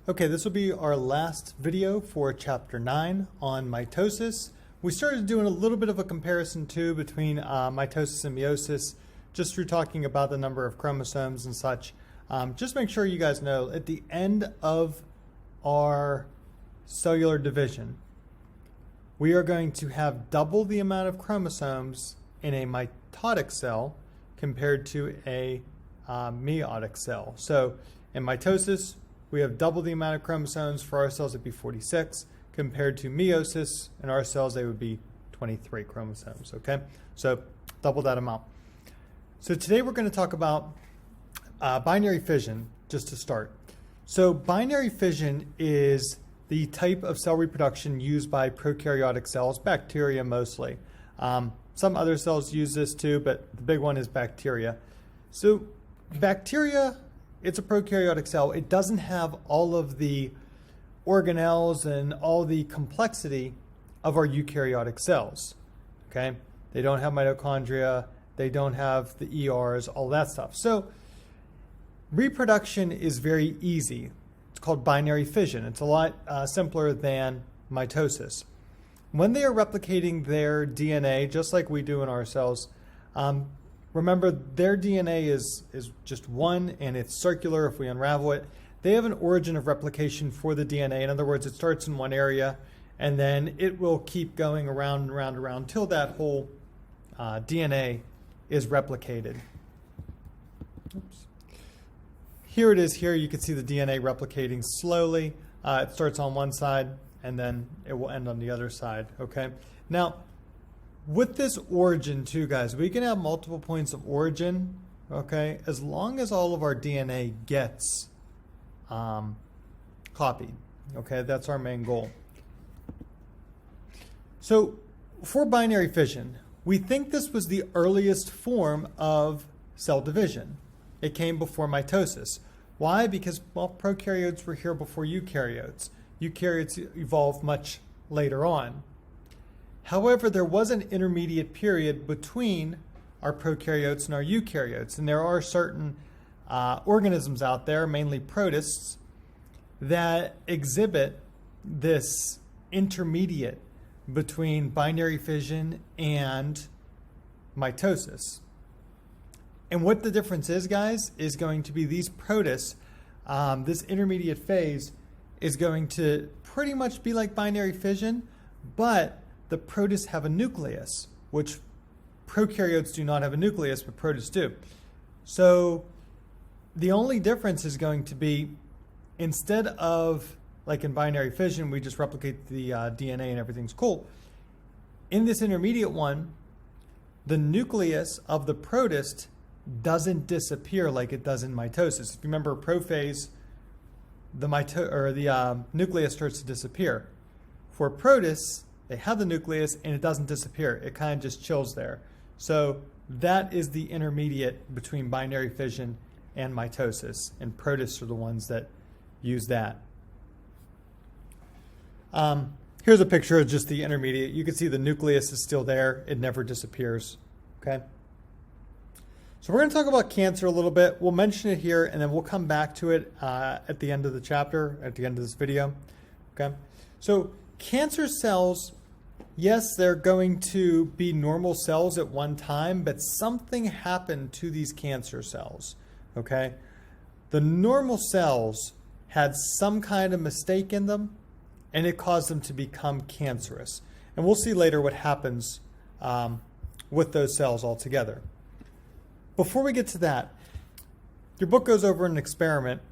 Okay, this will be our last video for Chapter 9 on mitosis. We started doing a little bit of a comparison too between mitosis and meiosis, just through talking about the number of chromosomes and such. Just make sure you guys know, at the end of our cellular division, we are going to have double the amount of chromosomes in a mitotic cell compared to a meiotic cell. So in mitosis, we have double the amount of chromosomes. For our cells, it'd be 46, compared to meiosis. In our cells, they would be 23 chromosomes, okay? So double that amount. So today we're going to talk about binary fission, just to start. So binary fission is the type of cell reproduction used by prokaryotic cells, bacteria mostly. Some other cells use this too, but the big one is bacteria. So bacteria, it's a prokaryotic cell. It doesn't have all of the organelles and all the complexity of our eukaryotic cells, okay? They don't have mitochondria, they don't have the ERs, all that stuff. So reproduction is very easy. It's called binary fission. It's a lot simpler than mitosis. When they are replicating their DNA, just like we do in our cells, remember, their DNA is just one, and it's circular if we unravel it. They have an origin of replication for the DNA. In other words, it starts in one area, and then it will keep going around and around and around till that whole DNA is replicated. Oops. Here it is here. You can see the DNA replicating slowly. It starts on one side, and then it will end on the other side, okay? Now, with this origin too, guys, we can have multiple points of origin, okay, as long as all of our DNA gets copied, okay? That's our main goal. So for binary fission, we think this was the earliest form of cell division. It came before mitosis. Why? Because, well, prokaryotes were here before eukaryotes. Eukaryotes evolved much later on. However, there was an intermediate period between our prokaryotes and our eukaryotes, and there are certain organisms out there, mainly protists, that exhibit this intermediate between binary fission and mitosis. And what the difference is, guys, is going to be these protists, this intermediate phase is going to pretty much be like binary fission, but the protists have a nucleus, which prokaryotes do not have a nucleus, but protists do. So the only difference is going to be, instead of, like in binary fission, we just replicate the DNA and everything's cool. In this intermediate one, the nucleus of the protist doesn't disappear like it does in mitosis. If you remember prophase, the nucleus starts to disappear. For protists, they have the nucleus and it doesn't disappear. It kind of just chills there. So that is the intermediate between binary fission and mitosis, and protists are the ones that use that. Here's a picture of just the intermediate. You can see the nucleus is still there. It never disappears, okay? So we're going to talk about cancer a little bit. We'll mention it here, and then we'll come back to it at the end of the chapter, at the end of this video, okay? So cancer cells, yes, they're going to be normal cells at one time, but something happened to these cancer cells, okay? The normal cells had some kind of mistake in them, and it caused them to become cancerous. And we'll see later what happens with those cells altogether. Before we get to that, your book goes over an experiment,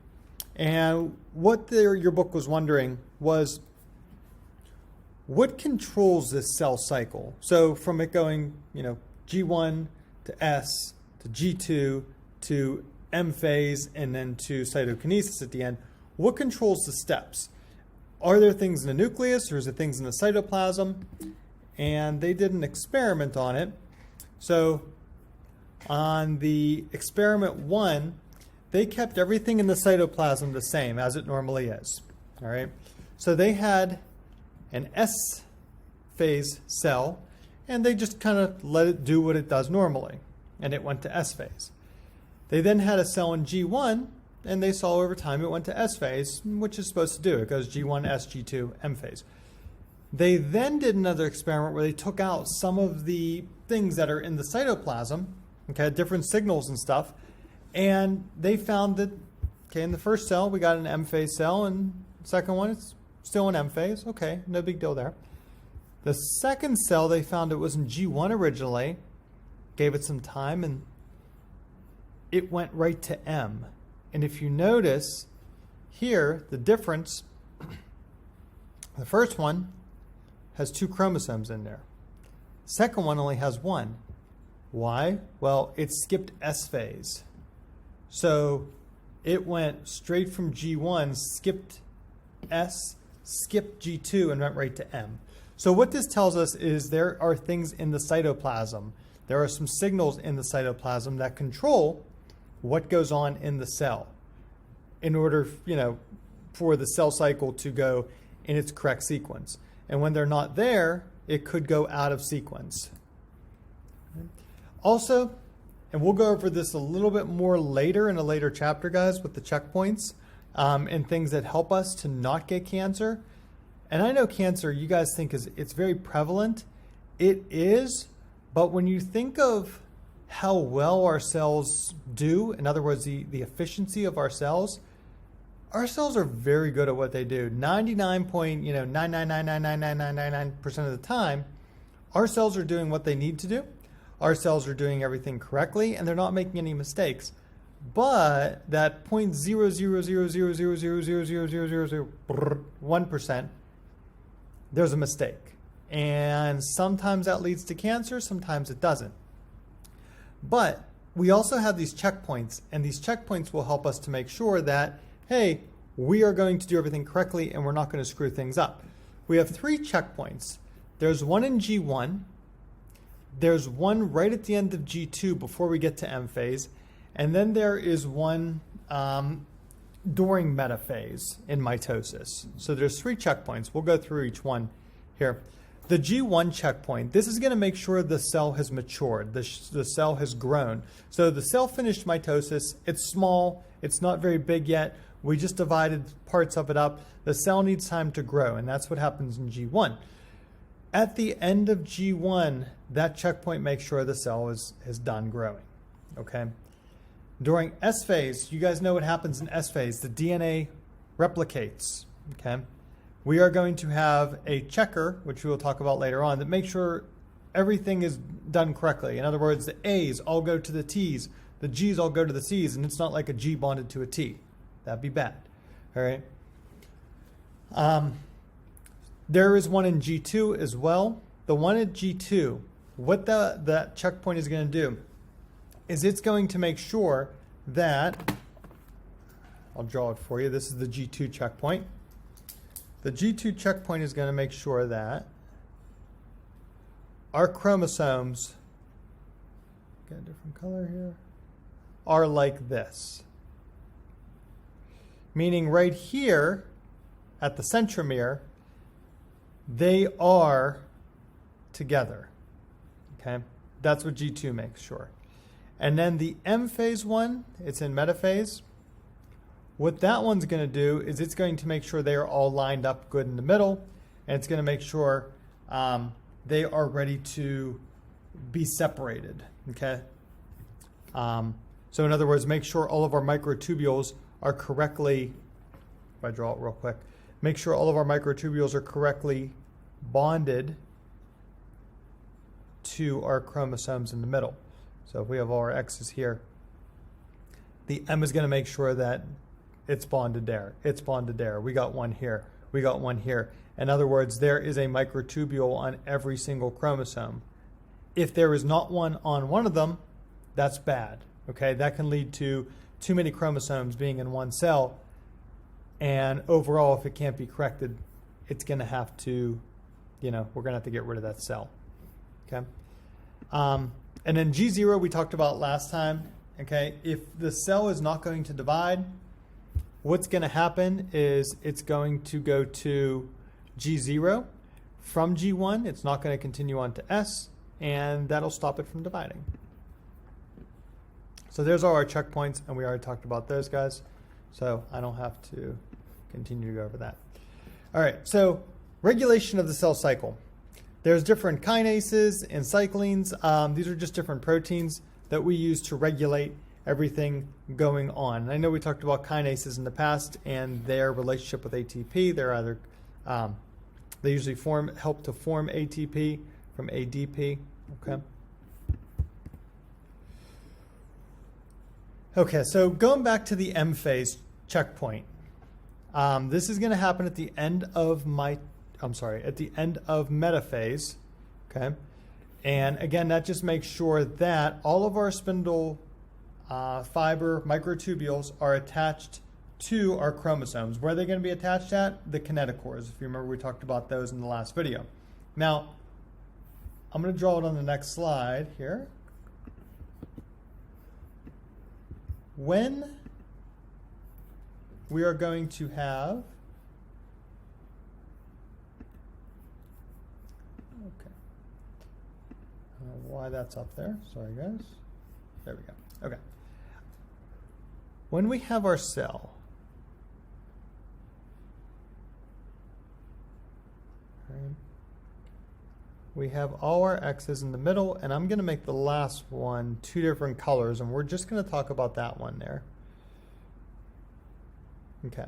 and what your book was wondering was, what controls this cell cycle? So from it going, G1 to S to G2 to M phase and then to cytokinesis at the end, what controls the steps? Are there things in the nucleus or is it things in the cytoplasm? And they did an experiment on it. So on the experiment 1, they kept everything in the cytoplasm the same as it normally is. All right. So they had an S phase cell, and they just kind of let it do what it does normally, and it went to S phase. They then had a cell in G1 and they saw over time it went to S phase, which is supposed to do. It goes G1, S, G2, M phase. They then did another experiment where they took out some of the things that are in the cytoplasm, okay, different signals and stuff, and they found that, okay, in the first cell we got an M phase cell, and the second one it's still an M phase. Okay, no big deal there. The second cell, they found it was in G1 originally, gave it some time, and it went right to M. And if you notice here, the difference, the first one has 2 chromosomes in there. Second one only has 1. Why? Well, it skipped S phase. So it went straight from G1, skipped S, skipped G2, and went right to M. So what this tells us is there are things in the cytoplasm. There are some signals in the cytoplasm that control what goes on in the cell in order, for the cell cycle to go in its correct sequence. And when they're not there, it could go out of sequence. Also, and we'll go over this a little bit more later in a later chapter, guys, with the checkpoints and things that help us to not get cancer. And I know cancer, you guys think it's very prevalent. It is, but when you think of how well our cells do, in other words, the efficiency of our cells are very good at what they do. 99.9999999% of the time, our cells are doing what they need to do. Our cells are doing everything correctly, and they're not making any mistakes. But that 0.00000000001%, there's a mistake. And sometimes that leads to cancer, sometimes it doesn't. But we also have these checkpoints, and these checkpoints will help us to make sure that, hey, we are going to do everything correctly and we're not going to screw things up. We have 3 checkpoints. There's one in G1, there's one right at the end of G2 before we get to M phase, and then there is one during metaphase in mitosis. So there's 3 checkpoints. We'll go through each one here. The G1 checkpoint, this is going to make sure the cell has matured, the cell has grown. So the cell finished mitosis, it's small, it's not very big yet, we just divided parts of it up. The cell needs time to grow, and that's what happens in G1. At the end of G1, that checkpoint makes sure the cell is done growing, okay? During S phase, you guys know what happens in S phase. The DNA replicates, okay? We are going to have a checker, which we will talk about later on, that makes sure everything is done correctly. In other words, the A's all go to the T's, the G's all go to the C's, and it's not like a G bonded to a T. That'd be bad, all right? There is one in G2 as well. The one at G2, what that checkpoint is going to do is it's going to make sure that, I'll draw it for you, this is the G2 checkpoint. The G2 checkpoint is going to make sure that our chromosomes, get a different color here, are like this. Meaning right here at the centromere, they are together, okay? That's what G2 makes sure. And then the M phase one, it's in metaphase. What that one's going to do is it's going to make sure they are all lined up good in the middle, and it's going to make sure they are ready to be separated, okay? So in other words, make sure all of our microtubules are correctly, if I draw it real quick, make sure all of our microtubules are correctly bonded to our chromosomes in the middle. So if we have all our X's here, the M is going to make sure that it's bonded there. It's bonded there. We got one here. We got one here. In other words, there is a microtubule on every single chromosome. If there is not one on one of them, that's bad. Okay, that can lead to too many chromosomes being in one cell. And overall, if it can't be corrected, it's going to have to, we're going to have to get rid of that cell. Okay. And then G0 we talked about last time. Okay, if the cell is not going to divide, what's going to happen is it's going to go to G0. From G1, it's not going to continue on to S, and that'll stop it from dividing. So there's all our checkpoints, and we already talked about those guys. so I don't have to continue to go over that. All right, so regulation of the cell cycle. There's different kinases and cyclines. These are just different proteins that we use to regulate everything going on. And I know we talked about kinases in the past and their relationship with ATP. They're either they usually help to form ATP from ADP. Okay. Okay, so going back to the M phase checkpoint. This is going to happen at the end of metaphase. Okay, and again, that just makes sure that all of our spindle fiber microtubules are attached to our chromosomes. Where are they going to be attached at? The kinetochores. If you remember, we talked about those in the last video. Now, I'm going to draw it on the next slide here. When we are going to have, okay, I don't know why that's up there. Sorry, guys. There we go. Okay. When we have our cell, right, we have all our X's in the middle, and I'm going to make the last one 2 different colors, and we're just going to talk about that one there. Okay.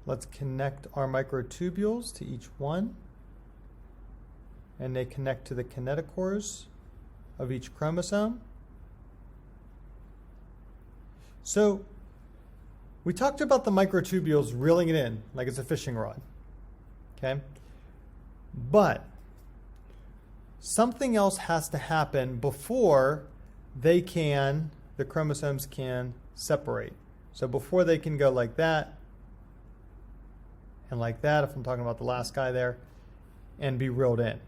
Let's connect our microtubules to each one, and they connect to the kinetochores of each chromosome. So we talked about the microtubules reeling it in like it's a fishing rod. Okay? But something else has to happen before the chromosomes can separate. So before they can go like that and like that, if I'm talking about the last guy there, and be reeled in.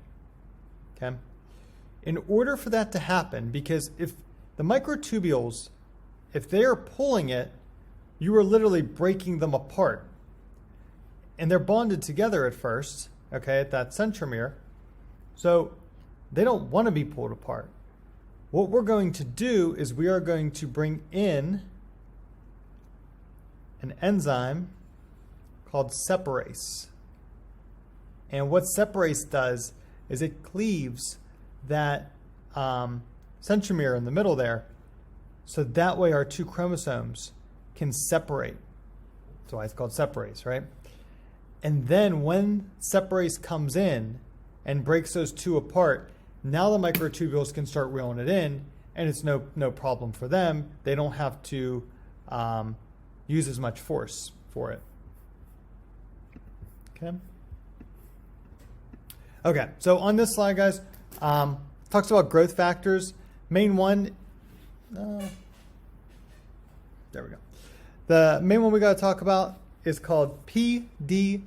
Okay? In order for that to happen, because if the microtubules, if they are pulling it, you are literally breaking them apart. And they're bonded together at first, okay, at that centromere. So they don't want to be pulled apart. What we're going to do is we are going to bring in an enzyme called separase. And what separase does is it cleaves that centromere in the middle there, so that way our 2 chromosomes can separate. That's why it's called separase, right? And then when separase comes in and breaks those 2 apart, now the microtubules can start reeling it in, and it's no problem for them. They don't have to use as much force for it. Okay. Okay, so on this slide, guys, talks about growth factors. Main one, there we go. The main one we got to talk about is called PDGF,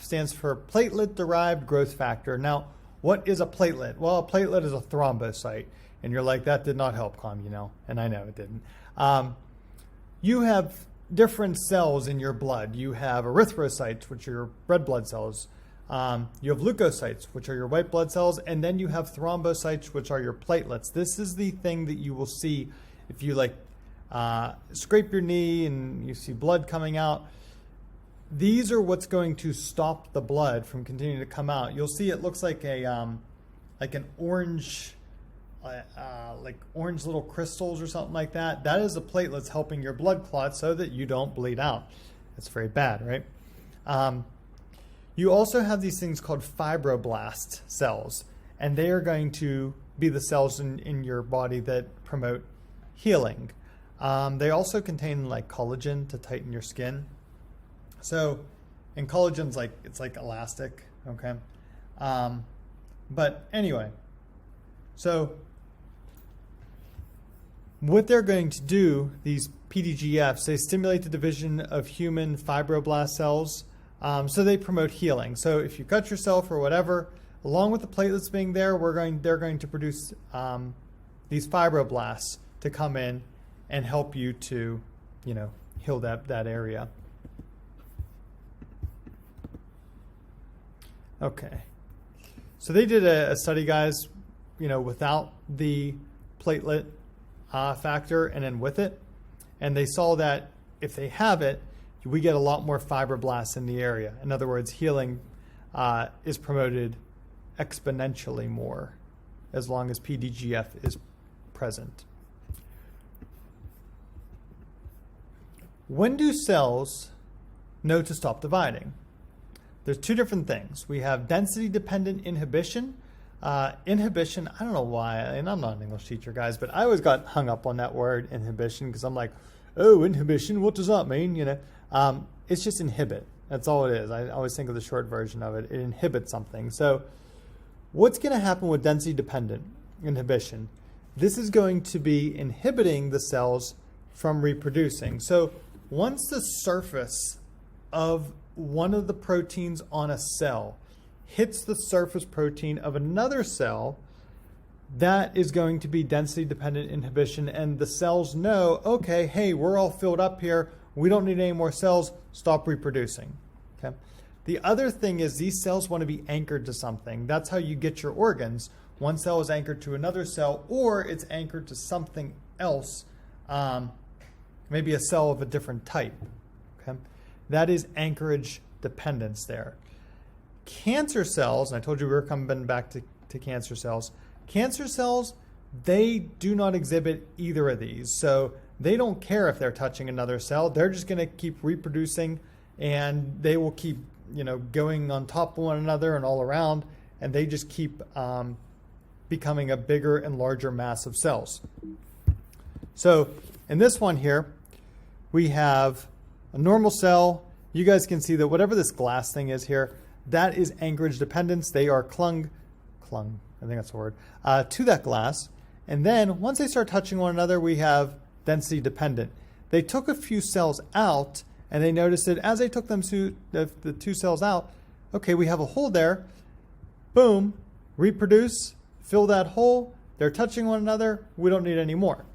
stands for platelet-derived growth factor. Now, what is a platelet? Well, a platelet is a thrombocyte, and you're like, that did not help, Calm, you know, and I know it didn't. You have different cells in your blood. You have erythrocytes, which are your red blood cells. You have leukocytes, which are your white blood cells, and then you have thrombocytes, which are your platelets. This is the thing that you will see if you scrape your knee and you see blood coming out. These are what's going to stop the blood from continuing to come out. You'll see it looks like an orange, like orange little crystals or something like that. That is the platelets helping your blood clot so that you don't bleed out. That's very bad, right? You also have these things called fibroblast cells, and they are going to be the cells in your body that promote healing. They also contain like collagen to tighten your skin. So, and collagen's it's like elastic, okay? But anyway, so what they're going to do, these PDGFs, they stimulate the division of human fibroblast cells. So they promote healing. So if you cut yourself or whatever, along with the platelets being there, they're going to produce these fibroblasts to come in and help you to, heal that area. Okay. So they did a study, guys, without the platelet factor and then with it. And they saw that if they have it, we get a lot more fibroblasts in the area. In other words, healing is promoted exponentially more as long as PDGF is present. When do cells know to stop dividing? There's two different things. We have density-dependent inhibition. Inhibition, I don't know why, and I'm not an English teacher, guys, but I always got hung up on that word, inhibition, because I'm like, oh, inhibition, what does that mean? It's just inhibit. That's all it is. I always think of the short version of it. It inhibits something. So what's going to happen with density-dependent inhibition? This is going to be inhibiting the cells from reproducing. So once the surface of one of the proteins on a cell hits the surface protein of another cell, that is going to be density-dependent inhibition, and the cells know, okay, hey, we're all filled up here. We don't need any more cells. Stop reproducing. Okay. The other thing is these cells want to be anchored to something. That's how you get your organs. One cell is anchored to another cell, or it's anchored to something else, maybe a cell of a different type. Okay. That is anchorage dependence there. Cancer cells, and I told you we were coming back to cancer cells. Cancer cells, they do not exhibit either of these. So they don't care if they're touching another cell. They're just going to keep reproducing, and they will keep, going on top of one another and all around, and they just keep becoming a bigger and larger mass of cells. So in this one here, we have a normal cell. You guys can see that whatever this glass thing is here, that is anchorage dependence. They are clung, I think that's the word, to that glass. And then once they start touching one another, we have density dependent. They took a few cells out, and they noticed that as they took them to the two cells out, okay, we have a hole there. Boom, reproduce, fill that hole. They're touching one another. We don't need any more.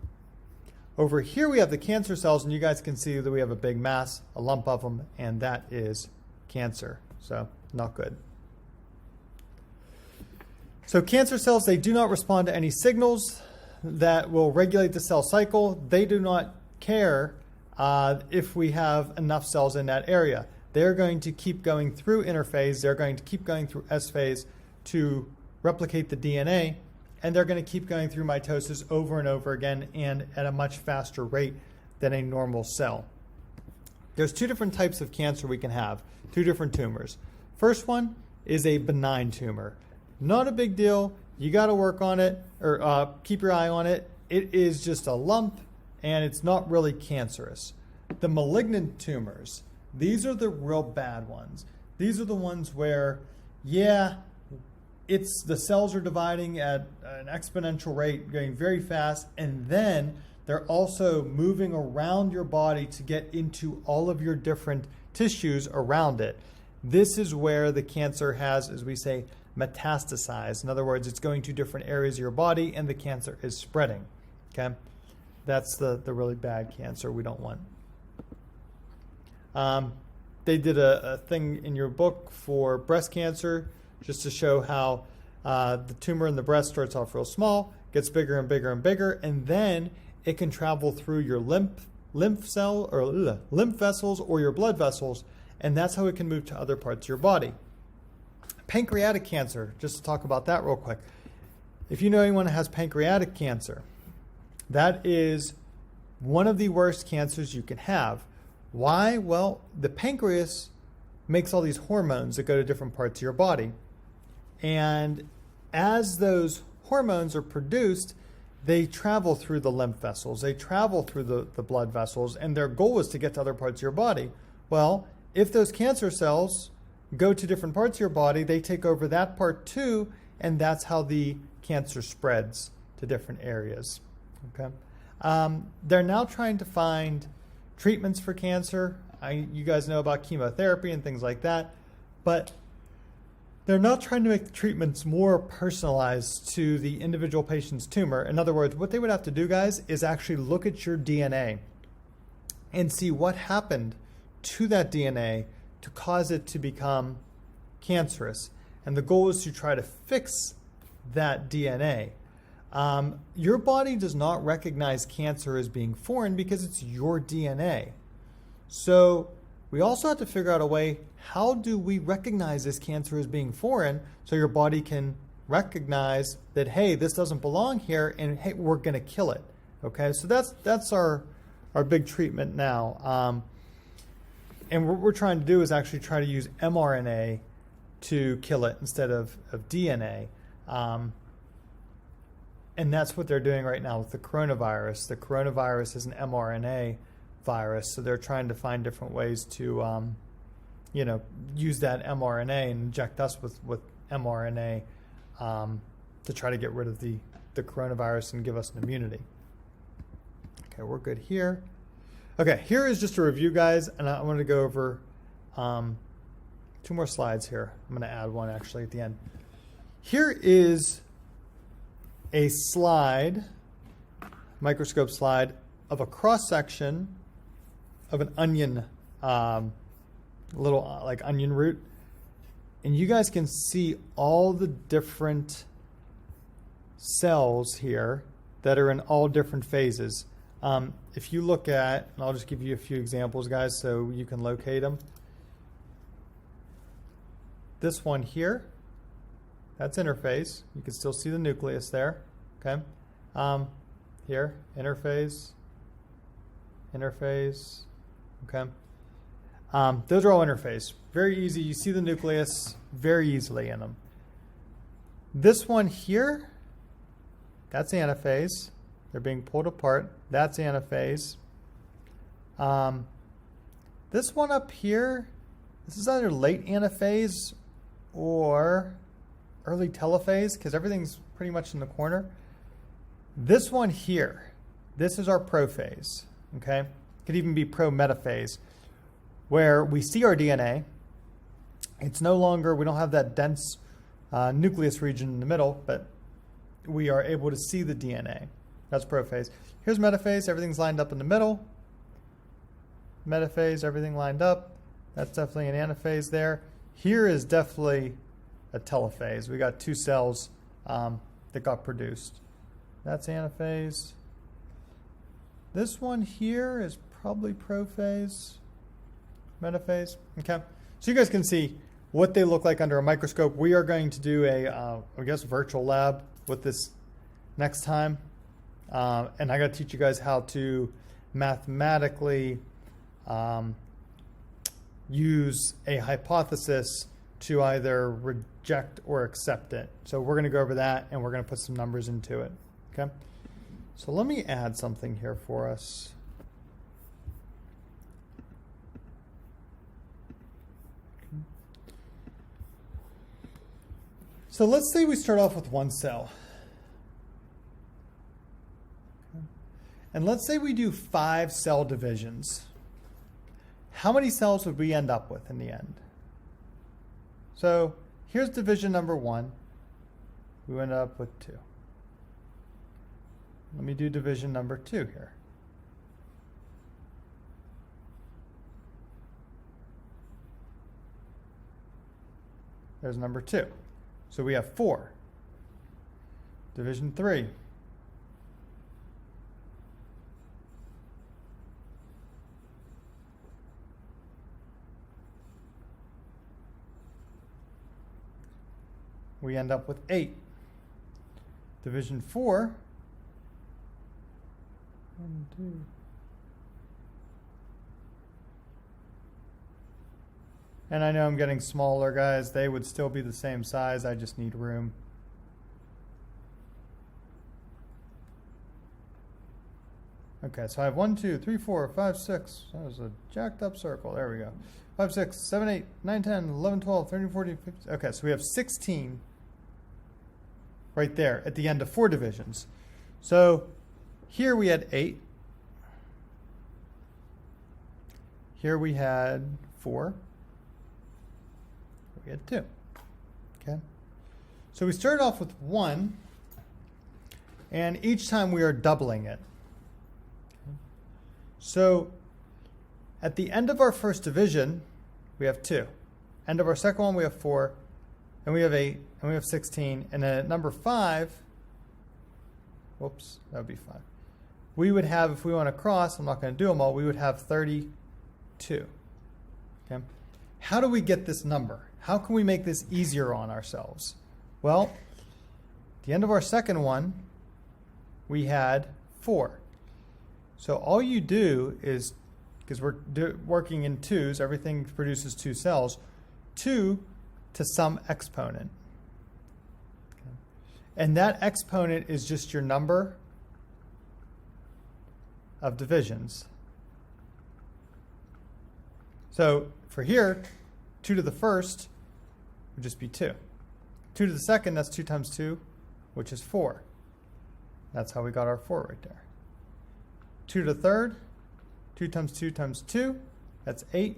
Over here we have the cancer cells, and you guys can see that we have a big mass, a lump of them, and that is cancer. So not good. So cancer cells, they do not respond to any signals that will regulate the cell cycle. They do not care if we have enough cells in that area. They're going to keep going through interphase. They're going to keep going through S phase to replicate the DNA, and they're going to keep going through mitosis over and over again and at a much faster rate than a normal cell. There's two different types of cancer we can have, two different tumors. First one is a benign tumor. Not a big deal. You got to work on it or keep your eye on it. It is just a lump, and it's not really cancerous. The malignant tumors, these are the real bad ones. These are the ones where, yeah, the cells are dividing at an exponential rate, going very fast, and then they're also moving around your body to get into all of your different tissues around it. This is where the cancer has, as we say, metastasized. In other words, it's going to different areas of your body, and the cancer is spreading. Okay, that's the really bad cancer we don't want. They did a thing in your book for breast cancer, just to show how the tumor in the breast starts off real small, gets bigger and bigger and bigger, and then it can travel through your lymph cell or lymph vessels or your blood vessels, and that's how it can move to other parts of your body. Pancreatic cancer, just to talk about that real quick. If you know anyone that has pancreatic cancer, that is one of the worst cancers you can have. Why? Well, the pancreas makes all these hormones that go to different parts of your body. And as those hormones are produced, they travel through the lymph vessels, they travel through the blood vessels, and their goal is to get to other parts of your body. Well, if those cancer cells go to different parts of your body, they take over that part too, and that's how the cancer spreads to different areas. Okay, they're now trying to find treatments for cancer. You guys know about chemotherapy and things like that, but they're not trying to make the treatments more personalized to the individual patient's tumor. In other words, what they would have to do, guys, is actually look at your DNA and see what happened to that DNA to cause it to become cancerous. And the goal is to try to fix that DNA. Your body does not recognize cancer as being foreign because it's your DNA. So we also have to figure out a way, how do we recognize this cancer as being foreign so your body can recognize that, hey, this doesn't belong here, and hey, we're going to kill it. Okay, so that's our big treatment now. And what we're trying to do is actually try to use mRNA to kill it instead of DNA. And that's what they're doing right now with the coronavirus. The coronavirus is an mRNA virus, so they're trying to find different ways to, use that mRNA and inject us with mRNA to try to get rid of the coronavirus and give us an immunity. Okay, we're good here. Okay, here is just a review, guys, and I want to go over 2 more slides here. I'm going to add one actually at the end. Here is a slide, microscope slide, of a cross-section of an onion, little like onion root. And you guys can see all the different cells here that are in all different phases. If you look at, and I'll just give you a few examples, guys, so you can locate them. This one here, that's interphase. You can still see the nucleus there. Okay. Here, interphase. Okay. Those are all interphase. Very easy. You see the nucleus very easily in them. This one here, that's anaphase. They're being pulled apart. That's anaphase. This one up here, this is either late anaphase or early telophase, because everything's pretty much in the corner. This one here, this is our prophase. Okay, could even be pro-metaphase, where we see our DNA. It's no longer, we don't have that dense nucleus region in the middle, but we are able to see the DNA. That's prophase. Here's metaphase, everything's lined up in the middle. Metaphase, everything lined up. That's definitely an anaphase there. Here is definitely a telophase. We got 2 cells that got produced. That's anaphase. This one here is probably prophase, metaphase. Okay, so you guys can see what they look like under a microscope. We are going to do a, virtual lab with this next time. And I got to teach you guys how to mathematically use a hypothesis to either reject or accept it. So we're going to go over that, and we're going to put some numbers into it. Okay. So let me add something here for us. So let's say we start off with 1 cell. And let's say we do 5 cell divisions. How many cells would we end up with in the end? So here's division number 1. We end up with 2. Let me do division number 2 here. There's number 2. So we have 4. Division 3. We end up with 8. Division 4. 1, 2. And I know I'm getting smaller, guys. They would still be the same size. I just need room. Okay, so I have 1, 2, 3, 4, 5, 6. That was a jacked up circle. There we go. 5, 6, 7, 8, 9, 10, 11, 12, 13, 14, 15. Okay, so we have 16 right there at the end of 4 divisions. So here we had 8. Here we had 4. We had 2. Okay. So we started off with 1, and each time we are doubling it. Okay. So at the end of our first division, we have 2. End of our second one, we have 4. And we have 8, and we have 16. And then at number 5, Whoops, that would be 5. We would have, if we went across, I'm not going to do them all, we would have 32. Okay? How do we get this number? How can we make this easier on ourselves? Well, at the end of our second one, we had 4. So all you do is, because we're working in 2s, everything produces 2 cells, 2 to some exponent. Okay. And that exponent is just your number of divisions. So for here, 2 to the first would just be 2. 2 to the second, that's 2 times 2, which is 4. That's how we got our 4 right there. 2 to the third, 2 times 2 times 2, that's 8.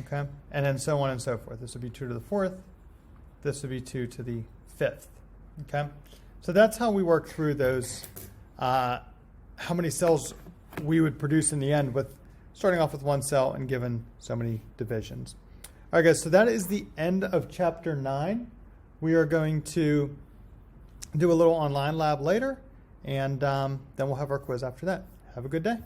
Okay, and then so on and so forth. This would be 2 to the fourth. This would be 2 to the fifth. Okay, so that's how we work through those, how many cells we would produce in the end with starting off with 1 cell and given so many divisions. All right, guys, so that is the end of chapter 9. We are going to do a little online lab later, and then we'll have our quiz after that. Have a good day.